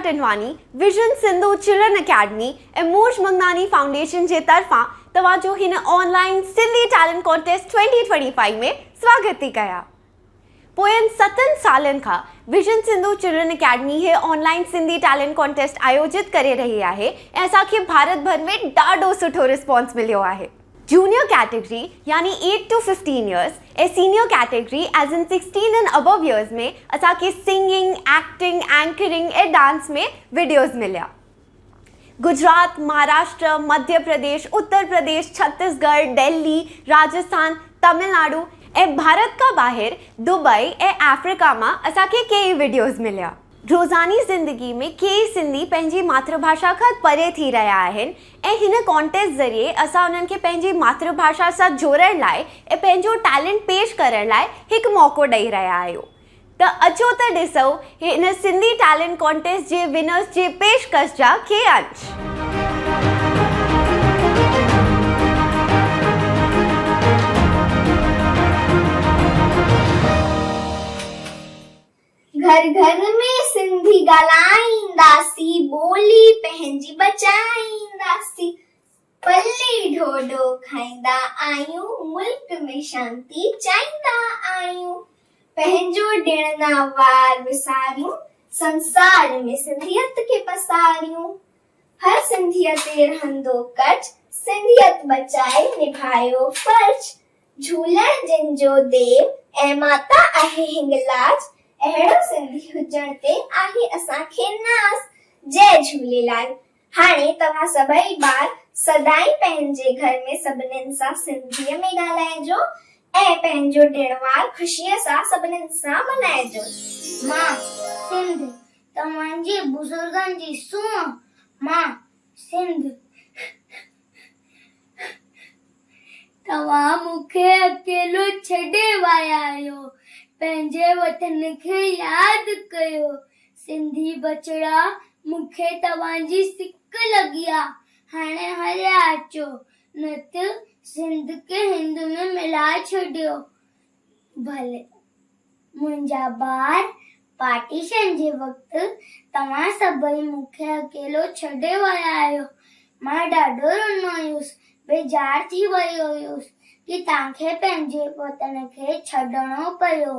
टिनवानी, vision Sindhu children academy ऐं मूज Mangnani foundation जे तरफ़ां तव्हांजो हिन ऑनलाइन सिंधी टैलेंट कॉन्टेस्ट 2025 में स्वागत थी कया। पोयनि 7 सालनि खां विजन सिंधु चिल्ड्रन अकेडमी हे ऑनलाइन सिंधी टैलेंट कॉन्टेस्ट आयोजित करे रही आहे ऐं असांखे भारत भर में ॾाढो सुठो रिस्पॉन्स मिलियो आहे। जूनियर कैटेगरी यानी 8 to 15 years a senior category as in 16 and above years में असांखे सिंगिंग, एक्टिंग, एंकरिंग ऐं डांस में वीडियोज़ मिलिया। गुजरात, महाराष्ट्र, मध्य प्रदेश, उत्तर प्रदेश, छत्तीसगढ़, दिल्ली, राजस्थान, तमिलनाडु ऐं भारत का ॿाहिरि दुबई ऐं अफ्रीका मां असांखे कई वीडियोज़ मिलिया। रोज़ानी ज़िंदगी में कई सिंधी पंहिंजी मातृभाषा खां परे थी रहिया आहिनि ऐं हिन कॉन्टेस्ट ज़रिए असां उन्हनि खे पंहिंजी मातृभाषा सां जोड़ण लाइ ऐं पंहिंजो टैलेंट पेश करण लाइ हिकु मौक़ो ॾेई रहिया आहियूं। त अचो त ॾिसो हिन सिंधी टैलेंट कॉन्टेस्ट जे विनर्स जे पेशकश जा के अंश। घर घर में सिंधी ॻाल्हाईंदासी, ॿोली पंहिंजी बचाईंदासी, पल्ली ढोढो खाईंदा आहियूं, मुल्क में शांती चाहींदा आहियूं, पंहिंजो ॾिण वार विसारियूं, संसार में सिंधियत खे पसारियूं, हर सिंधियत ते रहंदो कच, सिंधियत बचाए निभायो फर्ज, झूलण जिन जो देव ऐं माता आहे हिंगलाज, अहिड़ो सिंधी हुजण ते आहे असांखे नाज़। जय झूलेलाल। हाणे तव्हां सभई ॿार सदाई पंहिंजे घर में सभिनीनि सां सिंधीअ में ॻाल्हाइजो ऐं पंहिंजो ॾिणवार ख़ुशीअ सां सभिनीनि सां मल्हाइजो। मां सिंध तव्हांजे बुज़ुर्गनि जी सूंह, मां सिंध तव्हां मूंखे अकेलो छॾे विया आहियो, पंहिंजे वतन खे यादि कयो, सिंधी बचड़ा मूंखे तव्हांजी सिक लॻी आ, हाणे हलिया अचो न त सिंध खे हिंद में मिलाए छॾियो। भले मुंहिंजा ॿार पार्टीशन जे वक़्तु तव्हां सभई मूंखे अकेलो छॾे विया आहियो, मां ॾाढो रुनो हुयुसि, बेज़ार थी वई हुयुसि कि तव्हांखे पंहिंजे वतन खे छॾणो पियो।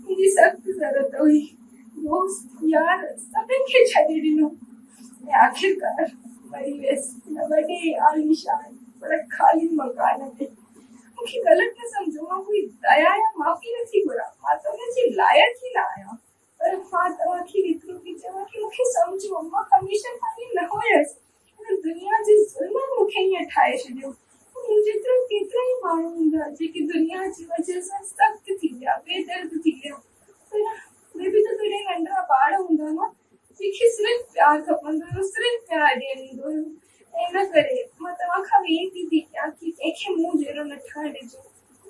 मुझे सख्त जरूरत हुई, दोस्त यार सभिनि खे छॾे ॾिनो ऐं आख़िरकार वरी वियसि वॾे आलीशान पर ख़ाली मकान ते। मूंखे ग़लति न सम्झो, मां कोई दया या माफ़ी नथी घुरां, मां त हुनजी लाइक़ ई न आहियां, पर मां तव्हांखे एतिरो थी चवां कि मूंखे सम्झो, मां हमेशह तव्हांजी न हुयसि, पर दुनिया जे ज़ुल्म मूंखे ईअं ठाहे छॾियो। मूं जेतिरा केतिरा ई माण्हू हूंदा जेके दुनिया जी वजह सां सख़्त थी विया, बेदर्द थी विया, पर उहे बि त कहिड़े नंढड़ा ॿार हूंदा न जेके सिर्फ़ु प्यार खपंदो हुयो, सिर्फ़ु प्यार ॾींदो हुयो। इन करे मां तव्हां खां वेनती थी कयां कि कंहिंखे मूं जहिड़ो न ठहण ॾिजो,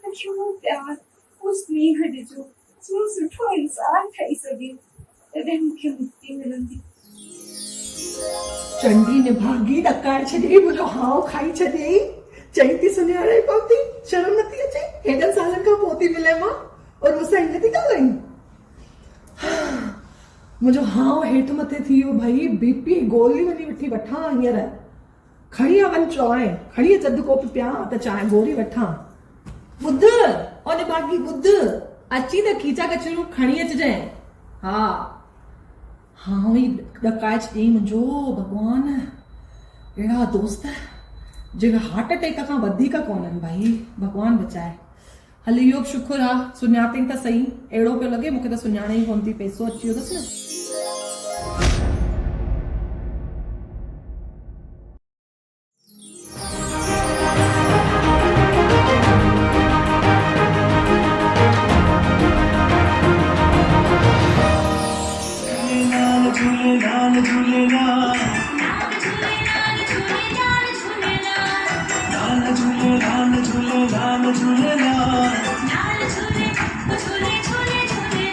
मूंखे उहो प्यार, उहो स्नेह ॾिजो जो सुठो इंसान ठही सघे, तॾहिं मूंखे मुक्ति मिलंदी। चंडी निभागी ॾकार छॾे मुंहिंजो हाव खाई छॾियई, चई थी सुञाणे पहुती, शर्म नथी अचे, हेॾनि सालनि खां पोइ थी मिले मां और मूंसां ईअं थी ॻाल्हाई। मुंहिंजो हाव हेठि मथे थी वियो भाई, बीपी गोली वञी वठी वठां हींअर, खणी आ वञ चांहि, खणी अच अधु कोप पिया त चांहि गोरी वठां। ॿुध ओ निभागी ॿुध, अची त खीचा कचरियूं खणी अचिजांइ। हा हाव ई ॾकाए छॾियईं मुंहिंजो भॻवान, अहिड़ा दोस्त जेका हार्ट अटैक खां वधीक कोन्हनि भाई, भॻवान बचाए। हल इहो बि शुक्र आहे सुञातई त सही, अहिड़ो पियो लॻे मूंखे त सुञाणे ई कोन थी, पैसो अची वियो अथसि न। झूले झूले झूले झूले झूले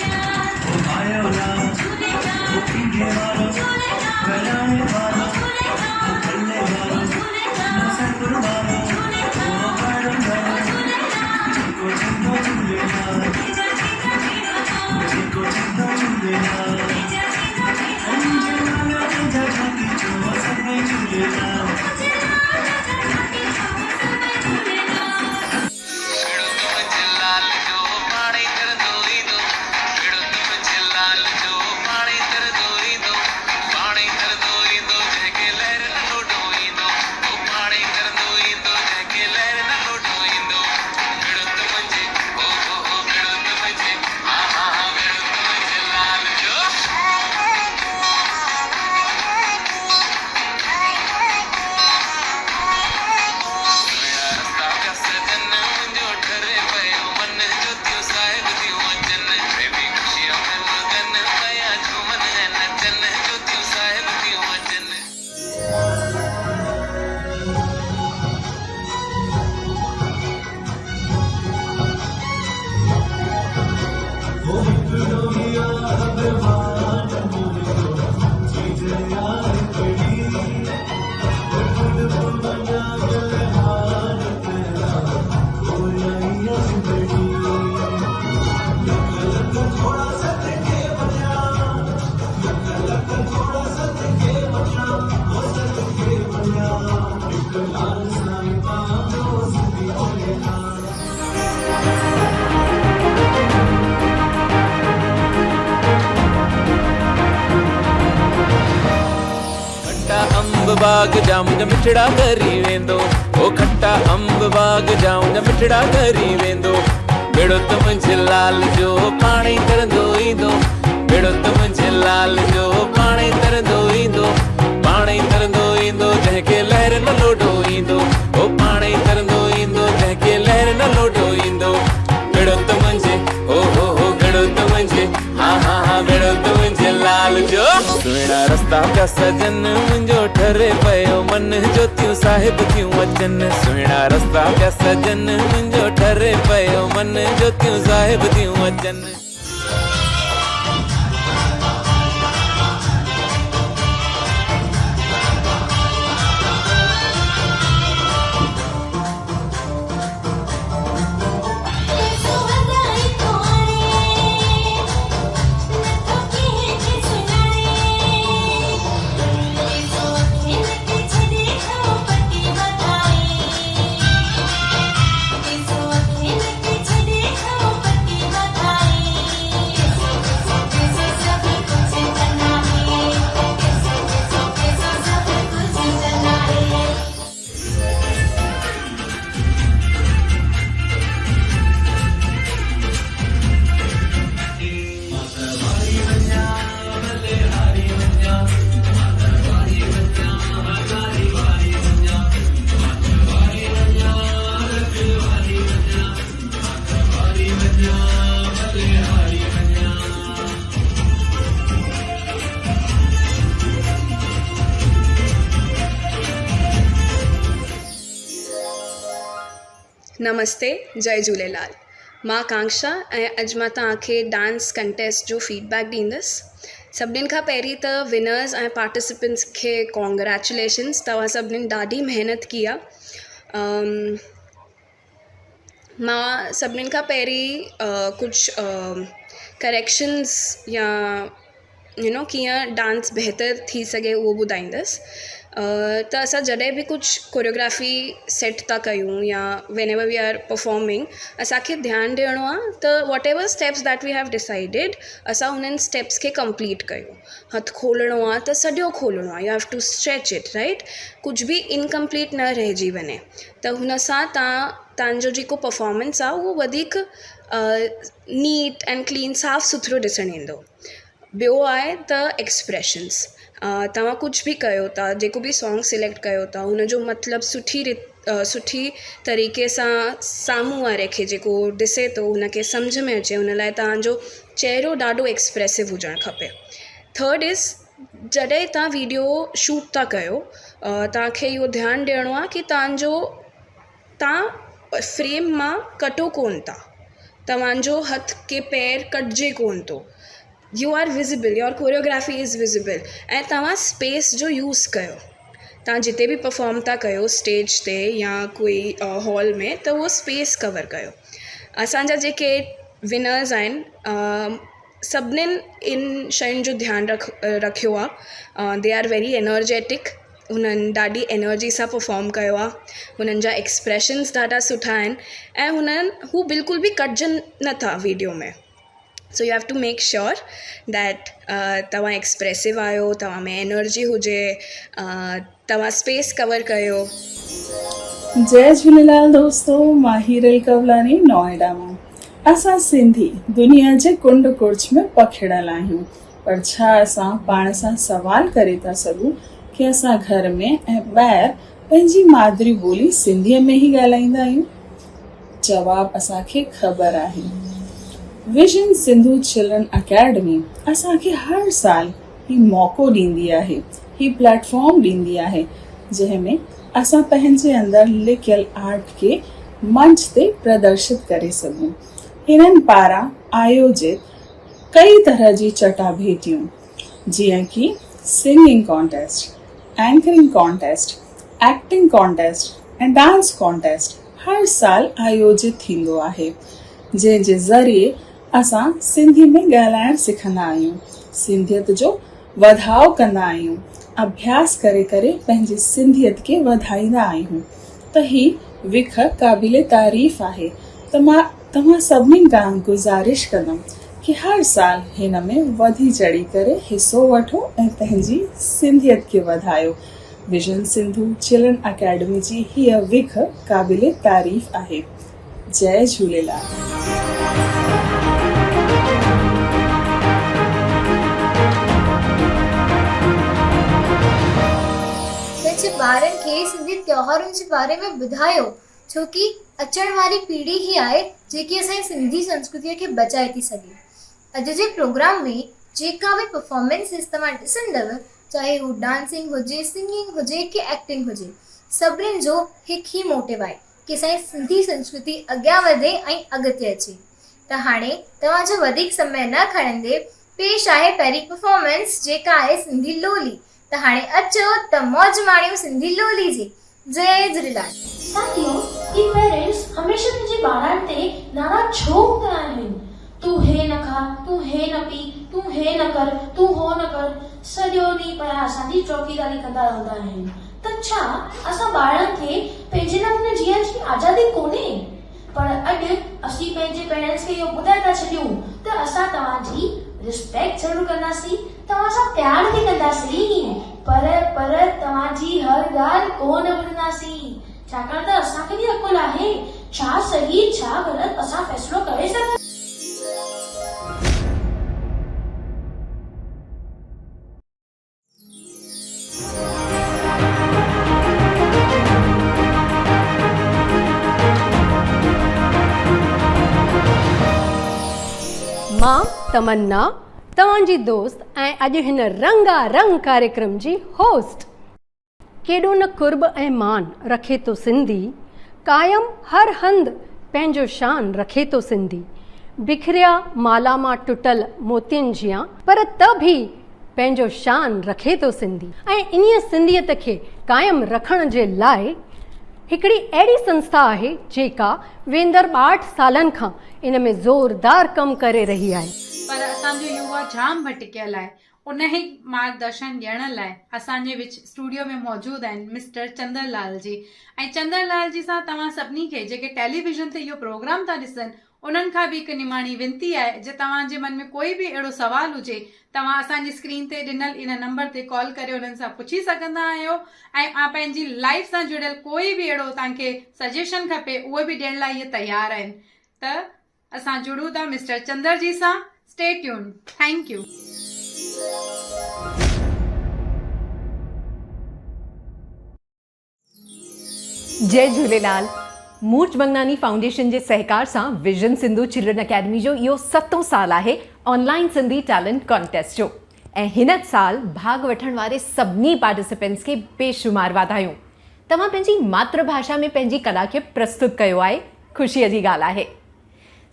बाग जामुन मिठड़ा करी वेंदो ओ खट्टा अंब बाग जामुन मिठड़ा करी वेंदो बेड़ो त मुंहिंजे लाल जो पाणी तरंदो ईंदो बेड़ो त मुंहिंजे लाल जो पाणी तरंदो ईंदो पाणी तरंदो ईंदो जंहिंखे लहर न लोॾो ईंदो ओ पाणी तरंदो ईंदो जंहिंखे लहर न लोॾो ईंदो बेड़ो त मुंहिंजे हो बेड़ो त मुंहिंजे हा बेड़ो त मुंहिंजे लाल जो सुहिणा रस्ता पिया सजन मुंहिंजो ठरे पियो मन ज्योतियूं साहिब थियूं अचनि सुहिणा रस्ता पिया सजन मुंहिंजो ठरे पियो मन ज्योतियूं साहिब थियूं अचनि नमस्ते जय झूलेलाल मां कांक्षा ऐं अॼु मां तव्हांखे डांस कंटेस्ट जो फीडबैक ॾींदसि सभिनीनि खां पहिरीं त विनर्स ऐं पार्टिसिपेंट्स खे कॉन्ग्रेचुलेशन्स तव्हां सभिनीनि ॾाढी महिनत की आहे मां सभिनीनि खां पहिरीं कुझु करेक्शन्स या कीअं डांस बहितर थी सघे उहो ॿुधाईंदसि त असां जॾहिं बि कुझु कोरियोग्राफी सेट था कयूं या whenever we are performing असांखे ध्यानु ॾियणो आहे त whatever steps that we have decided असां हुननि स्टेप्स खे कंप्लीट कयूं हथु खोलणो आहे त सॼो खोलणो आहे you have to stretch it right कुझु बि इनकम्प्लीट न रहिजी वञे त हुन सां तव्हांजो जेको परफॉर्मेंस आहे उहो वधीक नीट एंड क्लीन साफ़ु सुथरो ॾिसणु ईंदो ॿियो आहे त एक्सप्रेशन्स तव्हां कुझु बि कयो था जेको बि सॉन्ग सिलेक्ट कयो था हुनजो मतिलबु सुठी तरीक़े सां साम्हूं वारे खे जेको ॾिसे थो हुनखे सम्झ में अचे हुन लाइ तव्हांजो चहिरो ॾाढो एक्सप्रेसिव हुजणु खपे थर्ड इज़ जॾहिं तव्हां वीडियो शूट था कयो तव्हांखे इहो ध्यानु ॾियणो आहे की तव्हां फ्रेम मां कटो कोन था तव्हांजो हथ के पैर कटिजे कोन थो you are visible your choreography is visible ऐं तव्हां स्पेस जो यूज़ कयो तव्हां जिते बि परफॉर्म था कयो स्टेज ते या कोई हॉल में त उहो स्पेस कवर कयो असांजा जेके विनर्स आहिनि सभिनीनि इन शयुनि जो ध्यानु रखियो आहे दे आर वेरी एनर्जेटिक हुननि ॾाढी एनर्जी सां परफॉर्म कयो आहे हुननि जा एक्सप्रेशन्स ॾाढा सुठा आहिनि ऐं हू बिल्कुलु बि कटिजनि नथा वीडियो में so you have to make sure that तव्हां एक्सप्रेसिव आहियो तव्हां में एनर्जी हुजे तव्हां स्पेस कवर कयो जय झूलेलाल दोस्तों मां हीरल कवलानी नोएडा मां असां सिंधी दुनिया जे कुंड कुर्च में पखिड़ल आहियूं पर छा असां पाण सां सवाल करे था सघूं कि असां घर में ऐं ॿाहिरि पंहिंजी मादरी ॿोली सिंधीअ में ई ॻाल्हाईंदा आहियूं जवाबु असांखे ख़बर आहे विजन सिंधु चिल्ड्रन अकेडमी असांखे हर साल ही मौक़ो ॾींदी आहे ही प्लेटफॉर्म ॾींदी आहे जंहिंमें असां पंहिंजे अंदरि लिकियल आर्ट खे मंच ते प्रदर्शित करे सघूं हिननि पारां आयोजित कई तरह जी चटाभेटियूं जीअं कि singing contest anchoring contest acting contest ऐं डांस कॉन्टेस्ट हर साल आयोजित थींदो आहे जंहिंजे ज़रिए असां सिंधी में ॻाल्हाइण सिखंदा आहियूं सिंधियत जो वधाउ कंदा आहियूं अभ्यास करे करे पंहिंजी सिंधियत खे वधाईंदा आहियूं त ही विख क़ाबिल तारीफ़ आहे त मां तव्हां सभिनीनि खां गुज़ारिश कंदमि कि हर साल हिन में वधी चढ़ी करे हिसो वठो ऐं पंहिंजी सिंधियत खे वधायो विजन सिंधु चिल्ड्रन अकेडमी जी हीअ विख क़ाबिले तारीफ़ आहे। जय झूलेलाल। ॿारनि खे सिंधी त्योहारनि जे बारे में ॿुधायो, छो कि अचण वारी पीढ़ी ही आहे जेकी असांजी सिंधी संस्कृतीअ खे बचाए थी सघे। अॼु जे प्रोग्राम में जेका बि परफॉर्मेंसिस तव्हां ॾिसंदव, चाहे हू डांसिंग हुजे, सिंगिंग हुजे कि एक्टिंग हुजे, सभिनीनि जो हिकु ई मोटिव आहे कि असांजी सिंधी संस्कृति अॻियां वधे ऐं अॻिते अचे। त हाणे तव्हांजो वधीक समय न खणंदे पेश आहे पहिरीं परफॉर्मेंस, जेका आहे सिंधी लोली। त हाणे अचो त मौज माणियो सिंधी लोली जी। जय झूलेलाल। साथियों, ये पेरेंट्स हमेशा पंहिंजे ॿारनि ते नाराज़ छो हूंदा आहिनि? तूं हे न खा, तूं हे न पी, तूं हे न कर, तूं हो न कर, सॼो ॾींहुं पिया असांजी चौकीदारी कंदा रहंदा आहिनि। त छा असां ॿारनि खे पंहिंजे नमूने जीअण जी आज़ादी कोन्हे? पर अॼु असीं पंहिंजे पेरेंट्स खे इहो ॿुधाए था छॾियूं त असां तव्हांजी रिस्पेक्ट ज़रूर कंदासीं, तव्हां सां प्यार बि कंदासीं, पर तव्हांजी हर ॻाल्हि कोन ॿुधंदासीं, छाकाणि त असांखे बि अकुल आहे छा सही छा ग़लति असां फ़ैसिलो करे सघंदा। मां तमन्ना, तव्हांजी दोस्त ऐं अॼु हिन रंगारंग कार्यक्रम जी होस्ट। केॾो न कुर्ब ऐं मान रखे थो सिंधी, कायम हर हंधि पंहिंजो शान रखे थो सिंधी। बिखरिया माला मां टुटल मोतियुनि जियां, पर त बि पंहिंजो शान रखे थो सिंधी। ऐं इन्हीअ सिंधियत खे कायम रखण जे लाइ हिकिड़ी अहिड़ी संस्था आहे जेका वेंदड़ 8 सालनि खां इन में ज़ोरदार कमु करे रही आहे। पर असांजो युवा जाम भटकियल आहे। उन ई मार्गदर्शन ॾियण लाइ असांजे विच स्टूडियो में मौजूदु आहिनि मिस्टर चंदरलाल जी। ऐं चंदरलाल जी सां तव्हां सभिनी खे जेके टेलीविज़न ते इहो प्रोग्राम था ॾिसनि, उन्हनि खां बि हिकु निमाणी विनती आहे, जे तव्हांजे मन में कोई बि अहिड़ो सुवाल हुजे, तव्हां असांजी स्क्रीन ते ॾिनल इन नंबर ते कॉल करे उन्हनि सां पुछी सघंदा आहियो। ऐं पंहिंजी लाइफ सां जुड़ियल कोई बि अहिड़ो तव्हांखे सजेशन खपे, उहे बि ॾियण लाइ इहे तयारु आहिनि। त असां जुड़ूं था मिस्टर चंदर जी सां। Stay tune. Thank you. जय झूलेलाल। मूर्च मंगनानी फाउंडेशन जे सहकार सां विजन सिंधु चिल्ड्रन अकेडमी जो इहो 7हों साल आहे ऑनलाइन सिंधी टैलेंट कॉन्टेस्ट जो। ऐं हिन साल भाग वठण वारे सभिनी पार्टिसिपेंट्स खे बेशुमार वाधायूं। तव्हां पंहिंजी मातृभाषा में पंहिंजी कला खे प्रस्तुत कयो आहे, ख़ुशीअ जी ॻाल्हि आहे।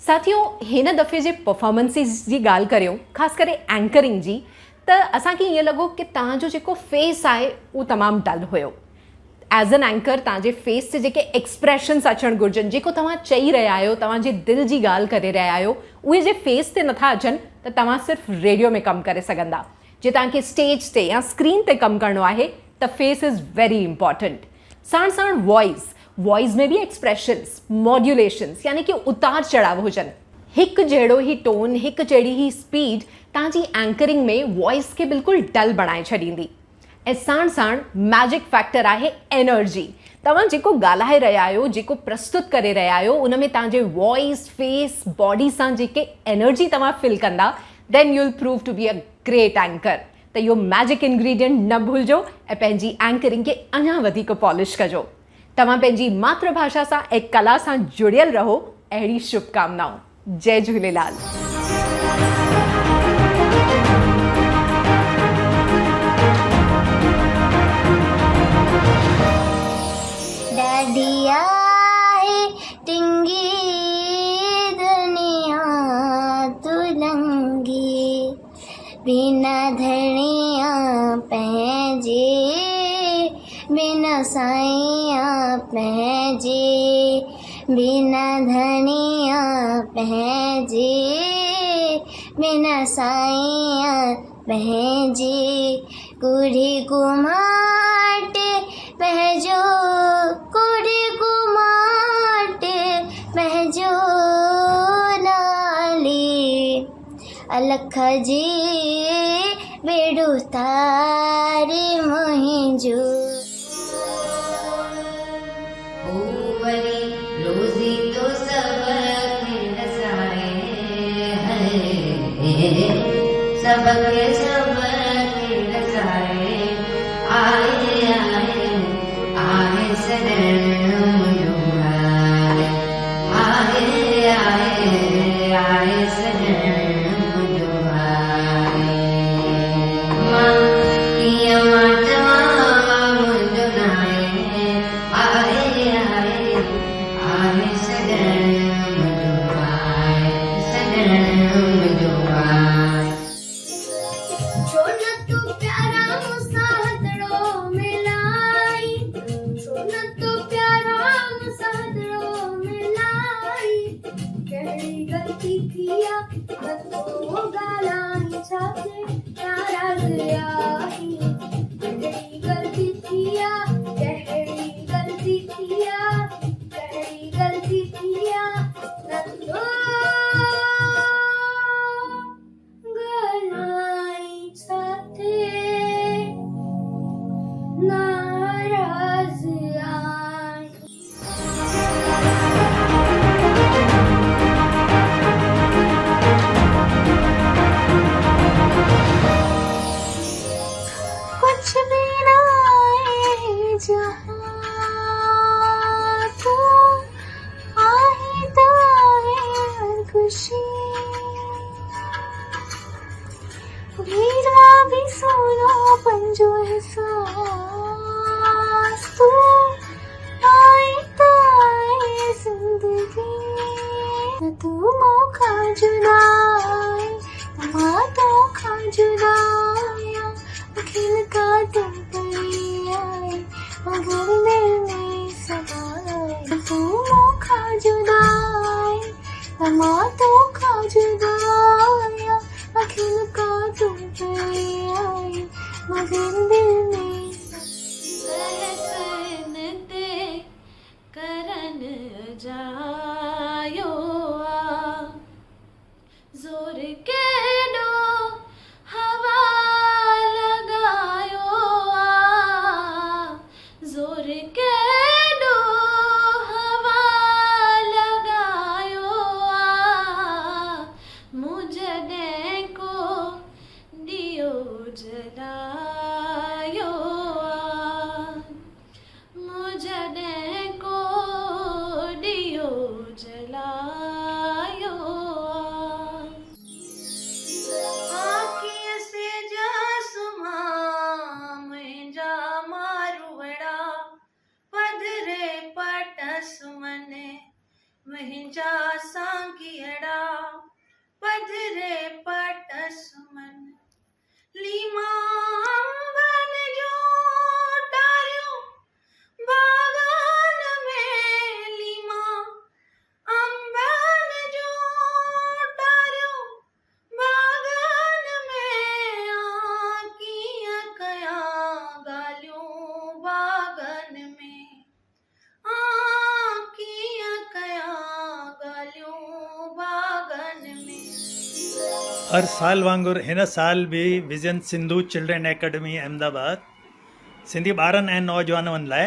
साथियों, हिन दफ़े जे परफॉर्मेंसिस जी ॻाल्हि करियूं, ख़ासि करे एंकरिंग जी, त असांखे ईअं लॻो कि तव्हांजो जेको फेस आहे उहो तमामु डल हुयो। एज़ एन एंकर तव्हांजे फेस ते जेके एक्सप्रेशन्स अचणु घुरिजनि, जेको तव्हां चई रहिया आहियो, तव्हांजे दिलि जी ॻाल्हि करे रहिया आहियो, उहे जे फेस ते नथा अचनि त तव्हां सिर्फ़ु रेडियो में कमु करे सघंदा। जे तव्हांखे स्टेज ते या स्क्रीन ते कमु करिणो आहे त फेस इज़ वेरी इम्पॉर्टेंट। साण साण वॉइस में बि एक्सप्रेशन्स, मॉड्यूलेशन्स, यानी कि उतार चढ़ाव हुजनि। हिकु जहिड़ो ई टोन, हिकु जहिड़ी ई स्पीड तव्हांजी एंकरिंग में वॉइस खे बिल्कुलु डल बणाए छॾींदी। ऐं साण साण मैजिक फैक्टर आहे एनर्जी। तव्हां जेको ॻाल्हाए रहिया आहियो, जेको प्रस्तुत करे रहिया आहियो, उन में तव्हांजे वॉइस, फेस, बॉडी सां जेके एनर्जी तव्हां फिल कंदा, then you will prove to be a great anchor. त इहो मैजिक इंग्रीडियंट न भुलिजो ऐं पंहिंजी एंकरिंग खे अञा वधीक पॉलिश कजो। तव्हां पंहिंजी मातृभाषा सां ऐं कला सां जुड़ियल रहो। अहिड़ी शुभकामनाऊं। जय झूलेलाल। डैडिया है टिंगी दुनिया तुलंगी, बिना धनिया पंहिंजे, बिना साइया पंहिंजे, बिना धनिया पंहिंजे, बिना साइया पंहिंजे, कुड़ी कुमाट पंहिंजो, कुड़ी कुमाट पंहिंजो नाली, अलख जी बेड़ो तारे मुंहिंजो। सबके सबके रसाए आए आए आए शरण मुझुआए आए आए आए शरण मुझुआए माँ किया मातवा मुझुनाए आए आए आए शरण मुझुआए शरण मुझुआए सोना तू प्यारा मुसाहदड़ो मिलाई सोना तू प्यारा मुसाहदड़ो मिलाई कड़ी गलती किया तो गालाई छाते नाराज आई कड़ी गलती किया कड़ी गलती किया कड़ी गलती किया नंदो गलाई छाते नाराज आई कुछ भी ना आए जहाँ तू आए तो आए हर खुशी भीड़वा भी सोना पंजो एहसास तू आए तो आए जिंदगी न तू मौका जुदाई तो खा जुदाया अखिल का तुम पड़ी आए मगर दिल में सदाए तू मौका जुदाई तो खा जुदाया अखिल का तुम पड़ी आए मगर दिल में करन जायो जोर के दो हवा लगायो जोर के दो हवा लगायो मुझे को दियो जलायो मुझे को दियो जलायो आँखियों से जा सुमा मुंहिंजा मारुवड़ा पधरे पटस मने मुंहिंजा सांगियड़ा पधरे पटस मन लीमा अंबन जो टारियो बागान में लीमा अंबन जो टारियो बागान में आकियां कया गालियों बागन में आकियां कया गालियों बागन में हर साल वांगुरु हिन साल बि vision Sindhu children academy Ahmedabad Sindhi ॿारनि ऐं नौजवाननि लाइ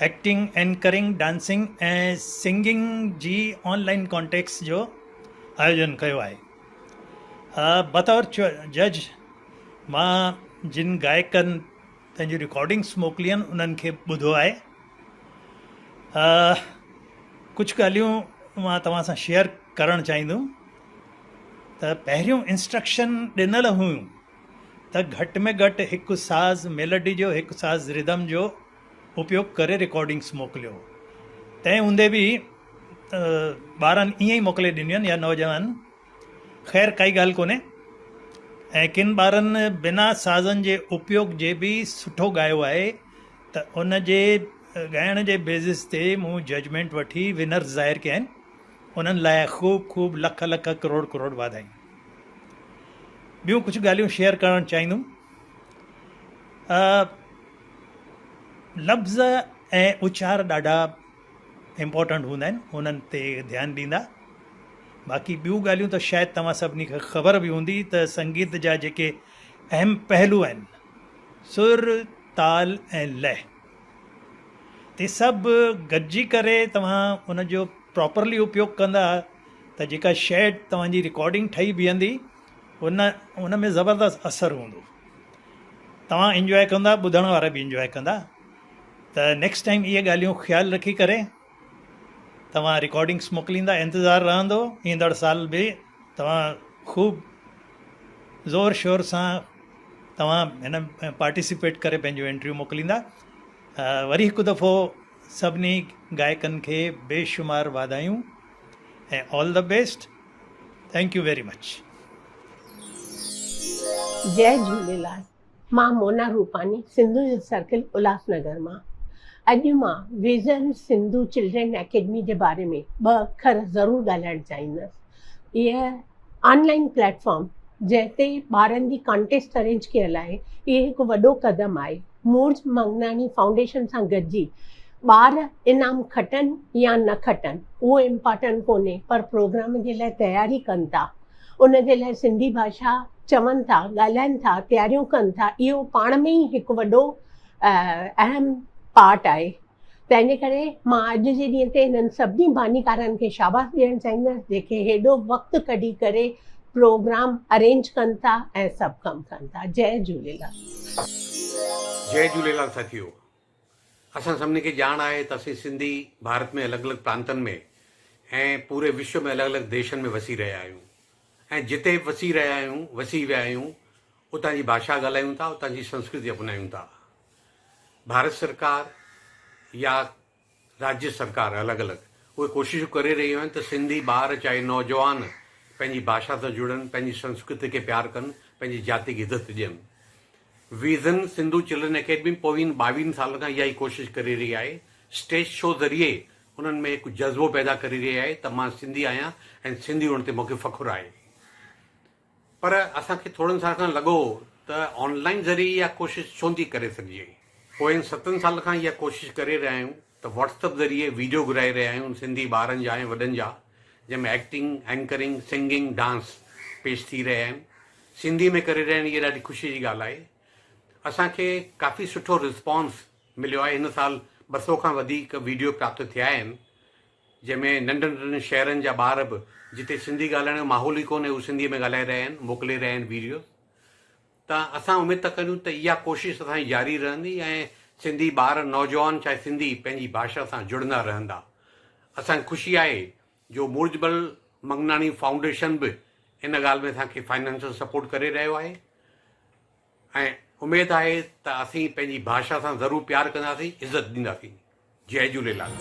एक्टिंग एंकरिंग डांसिंग ऐं सिंगिंग जी ऑनलाइन कॉन्टेक्स्ट जो आयोजन कयो आहे बतौर जज मां जिन गायकनि पंहिंजी रिकॉर्डिंग्स मोकिली आहिनि उन्हनि खे ॿुधो आहे कुझु ॻाल्हियूं मां तव्हां सां शेयर करणु चाहींदुमि त पहिरियों इंस्ट्रक्शन ॾिनल हुयूं त घटि में घटि हिकु साज़ मेलोडी जो हिकु साज़ रिदम जो उपयोग करे रिकॉर्डिंग्स मोकिलियो तंहिं हूंदे बि ॿारनि ईअं ई मोकिले ॾिनियूं आहिनि या नौजवान ख़ैर काई ॻाल्हि कोन्हे ऐं किन ॿारनि बिना साज़नि जे उपयोग जे बि सुठो ॻायो आहे त उन जे ॻाइण जे बेसिस ते मूं जजमेंट वठी विनर्स ज़ाहिर कया आहिनि उन्हनि लाइ ख़ूब लख लख करोड़ वाधाई ॿियूं कुझु ॻाल्हियूं शेयर करणु चाहींदुमि लफ़्ज़ ऐं उचार ॾाढा इम्पोर्टेंट हूंदा आहिनि उन्हनि ते ध्यानु ॾींदा बाक़ी ॿियूं ॻाल्हियूं त शायदि तव्हां सभिनी खे ख़बर बि हूंदी त संगीत जा जेके अहम पहलू आहिनि सुर ताल ऐं लय ते सभु गॾिजी करे तव्हां उनजो प्रॉपरली उपयोग कंदा त जेका शइ तव्हांजी रिकॉर्डिंग ठही बीहंदी उन में ज़बरदस्त असरु हूंदो। तव्हां इंजॉय कंदा, ॿुधण वारा बि इंजॉय कंदा। त नेक्स्ट टाइम इहे ॻाल्हियूं ख़्यालु रखी करे तव्हां रिकॉर्डिंग्स मोकिलींदा, इंतज़ारु रहंदो। ईंदड़ साल बि तव्हां ख़ूब ज़ोर शोर सां तव्हां हिन पार्टिसिपेट करे पंहिंजो इंटरव्यू मोकिलींदा। वरी हिकु दफ़ो सभिनी गायकनि खे बेशुमार वाधायूं ऐं all the best. Thank you very much. जय झूलेलाल। मां मोना रूपानी, सिंधु सर्कल उल्हासनगर मां। अॼु मां विज़न सिंधु चिल्ड्रन अकेडमी जे बारे में 2 अखर ज़रूरु ॻाल्हाइणु चाहींदसि। इहा ऑनलाइन प्लेटफॉर्म जंहिं ते ॿारनि जी कॉन्टेस्ट अरेंज कयल आहे, इहो हिकु वॾो क़दम आहे। मूर्ज मंगनानी फाउंडेशन सां गॾिजी ॿार इनाम खटनि या न खटनि उहो इम्पॉर्टेंट कोन्हे, पर प्रोग्राम जे लाइ तयारी कनि था, उन जे लाइ सिंधी भाषा चवनि था, ॻाल्हाइनि था, तयारियूं कनि था। इहो पाण में ई हिकु वॾो अहम पार्ट आहे। तंहिंजे करे मां अॼु जे ॾींहं ते हिननि सभिनी बानीकारनि खे शाबाश ॾियणु चाहींदसि, जेके हेॾो वक़्तु कढी करे प्रोग्राम अरेंज कनि था ऐं सभु कमु कनि था। जय झूलेलाल। जय झूलेलाल साथियो। असां सभिनी खे ॼाण आहे त असीं सिंधी भारत में अलॻि अलॻि प्रांतनि में ऐं पूरे विश्व में अलॻि अलॻि देशनि में वसी रहिया आहियूं। ऐं जिते वसी विया आहियूं उतां जी भाषा ॻाल्हायूं था, उतां जी संस्कृति अपनायूं था। भारत सरकार या राज्य सरकार अलॻि अलॻि उहे कोशिशूं करे रहियूं आहिनि त सिंधी ॿार चाहे नौजवान पंहिंजी भाषा सां जुड़नि, पंहिंजी संस्कृति खे प्यारु कनि, पंहिंजी जाति खे इज़त ॾियनि। विज़न सिंधु चिल्ड्रन अकेडमी पोवीं 22 साल खां इहा ई कोशिशि करे रही आहे। स्टेज शो ज़रिए उन्हनि में हिकु जज़्बो पैदा करे रही आहे त मां सिंधी आहियां ऐं सिंधी हुअण ते मूंखे फ़ख़ुरु आहे। पर असांखे थोड़नि साल खां लॻो त ऑनलाइन ज़रिए इहा कोशिशि छो थी करे सघिजे। पोइ 7 साल खां इहा कोशिशि करे रहिया आहियूं त व्हाट्सअप ज़रिए वीडियो घुराए रहिया आहियूं सिंधी ॿारनि जा ऐं वॾनि जा, जंहिंमें एक्टिंग, एंकरिंग, सिंगिंग, डांस पेश थी रहिया आहिनि। सिंधी में करे रहिया आहिनि, इहा ॾाढी ख़ुशी जी ॻाल्हि आहे। असांखे काफ़ी सुठो रिस्पॉन्स मिलियो आहे। हिन साल 200 खां वधीक वीडियो प्राप्त थिया आहिनि, जंहिंमें नंढनि नंढनि शहरनि जा ॿार बि जिते सिंधी ॻाल्हाइण जो माहौल ई कोन्हे उहे सिंधीअ में ॻाल्हाए रहिया आहिनि, मोकिले रहिया आहिनि वीडियो। त असां उमेदु था करियूं त इहा कोशिशि असांजी जारी रहंदी ऐं सिंधी ॿार, नौजवान चाहे सिंधी पंहिंजी भाषा सां जुड़ंदा रहंदा। असांखे ख़ुशी आहे जो मूर्जबल मंगनानी फाउंडेशन बि इन ॻाल्हि में असांखे फाइनेंशियल सपोर्ट करे रहियो आहे ऐं उमेदु आहे त असीं पंहिंजी भाषा सां ज़रूरु प्यारु कंदासीं, इज़त ॾींदासीं। जय झूलेलाल।